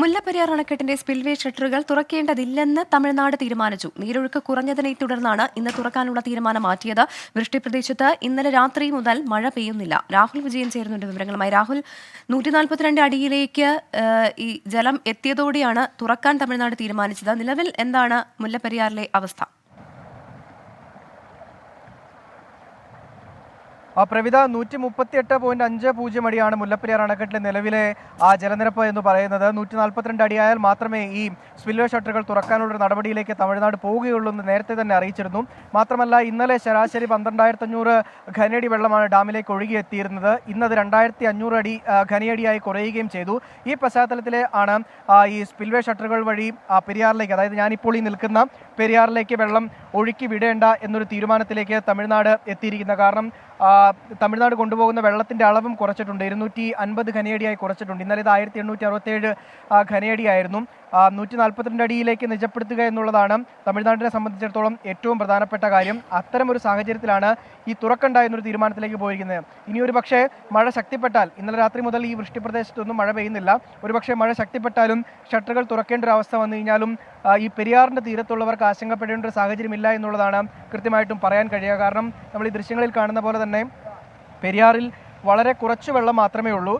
മുല്ലപ്പെരിയാർ അണക്കെട്ടിന്റെ സ്പിൽവേ ഷട്ടറുകൾ തുറക്കേണ്ടതില്ലെന്ന് തമിഴ്നാട് തീരുമാനിച്ചു. നീരൊഴുക്ക് കുറഞ്ഞതിനെ തുടർന്നാണ് ഇന്ന് തുറക്കാനുള്ള തീരുമാനം മാറ്റിയത്. വൃഷ്ടി പ്രദേശത്ത് ഇന്നലെ രാത്രി മുതൽ മഴ പെയ്യുന്നില്ല. രാഹുൽ വിജയൻ ചേരുന്നുണ്ട് വിവരങ്ങളുമായി. രാഹുൽ, 142 അടിയിലേക്ക് ഈ ജലം എത്തിയതോടെയാണ് തുറക്കാൻ തമിഴ്നാട് തീരുമാനിച്ചത്. നിലവിൽ എന്താണ് മുല്ലപ്പെരിയാറിലെ അവസ്ഥ? പ്രവിധ 138.50 അടിയാണ് മുല്ലപ്പെരിയാർ അണക്കെട്ടിലെ നിലവിലെ ജലനിരപ്പ് എന്ന് പറയുന്നത്. 142 അടിയായാൽ മാത്രമേ ഈ സ്പിൽവേ ഷട്ടറുകൾ തുറക്കാനുള്ള നടപടിയിലേക്ക് തമിഴ്നാട് പോവുകയുള്ളൂ എന്ന് നേരത്തെ തന്നെ അറിയിച്ചിരുന്നു. മാത്രമല്ല, ഇന്നലെ ശരാശരി 12,500 ഘനയടി വെള്ളമാണ് ഡാമിലേക്ക് ഒഴുകിയെത്തിയിരുന്നത്. ഇന്നത് 2,500 അടി ഘനയടിയായി കുറയുകയും ചെയ്തു. ഈ പശ്ചാത്തലത്തിലെ ആണ് ഈ സ്പിൽവേ ഷട്ടറുകൾ വഴി പെരിയാറിലേക്ക്, അതായത് ഞാനിപ്പോൾ ഈ നിൽക്കുന്ന പെരിയാറിലേക്ക് വെള്ളം ഒഴുക്കി വിടേണ്ട എന്നൊരു തീരുമാനത്തിലേക്ക് തമിഴ്നാട് എത്തിയിരിക്കുന്നത്. കാരണം തമിഴ്നാട് കൊണ്ടുപോകുന്ന വെള്ളത്തിന്റെ അളവും കുറച്ചിട്ടുണ്ട്. 250 ഘനയടിയായി കുറച്ചിട്ടുണ്ട്. ഇന്നലെ ഇത് 1867 ഘനയടിയായിരുന്നു. 142 അടിയിലേക്ക് നിജപ്പെടുത്തുക എന്നുള്ളതാണ് തമിഴ്നാടിനെ സംബന്ധിച്ചിടത്തോളം ഏറ്റവും പ്രധാനപ്പെട്ട കാര്യം. അത്തരമൊരു സാഹചര്യത്തിലാണ് ഈ തുറക്കണ്ട എന്നൊരു തീരുമാനത്തിലേക്ക് പോയിരിക്കുന്നത്. ഇനിയൊരു പക്ഷേ മഴ ശക്തിപ്പെട്ടാൽ, ഇന്നലെ രാത്രി മുതൽ ഈ വൃഷ്ടിപ്രദേശത്തൊന്നും മഴ പെയ്യുന്നില്ല, ഒരുപക്ഷെ മഴ ശക്തിപ്പെട്ടാലും ഷട്ടറുകൾ തുറക്കേണ്ട ഒരു അവസ്ഥ വന്നു കഴിഞ്ഞാലും ഈ പെരിയാറിന്റെ തീരത്തുള്ളവർക്ക് ആശങ്കപ്പെടേണ്ട ഒരു സാഹചര്യമില്ല എന്നുള്ളതാണ് കൃത്യമായിട്ടും പറയാൻ കഴിയുക. കാരണം നമ്മൾ ഈ ദൃശ്യങ്ങളിൽ കാണുന്ന പോലെ തന്നെ പെരിയാറിൽ വളരെ കുറച്ച് വെള്ളം മാത്രമേ ഉള്ളൂ.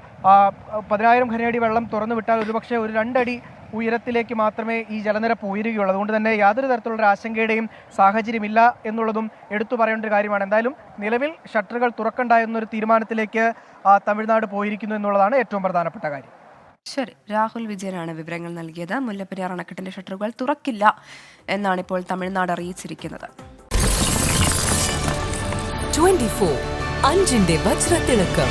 10,000 ഘനയടി വെള്ളം തുറന്നു വിട്ടാൽ ഒരുപക്ഷെ ഒരു 2 അടി ഉയരത്തിലേക്ക് മാത്രമേ ഈ ജലനിരപ്പ് ഉയരുകയുള്ളൂ. അതുകൊണ്ട് തന്നെ യാതൊരു തരത്തിലുള്ള ആശങ്കയുടെയും സാഹചര്യമില്ല എന്നുള്ളതും എടുത്തു പറയേണ്ട ഒരു കാര്യമാണ്. എന്തായാലും നിലവിൽ ഷട്ടറുകൾ തുറക്കണ്ട എന്നൊരു തീരുമാനത്തിലേക്ക് തമിഴ്നാട് പോയിരിക്കുന്നു എന്നുള്ളതാണ് ഏറ്റവും പ്രധാനപ്പെട്ട കാര്യം. ശരി, രാഹുൽ വിജയനാണ് വിവരങ്ങൾ നൽകിയത്. മുല്ലപ്പെരിയാർ അണക്കെട്ടിന്റെ ഷട്ടറുകൾ തുറക്കില്ല എന്നാണ് ഇപ്പോൾ തമിഴ്നാട് അറിയിച്ചിരിക്കുന്നത്. 24 അഞ്ചിന്റെ വജ്രത്തിളക്കം.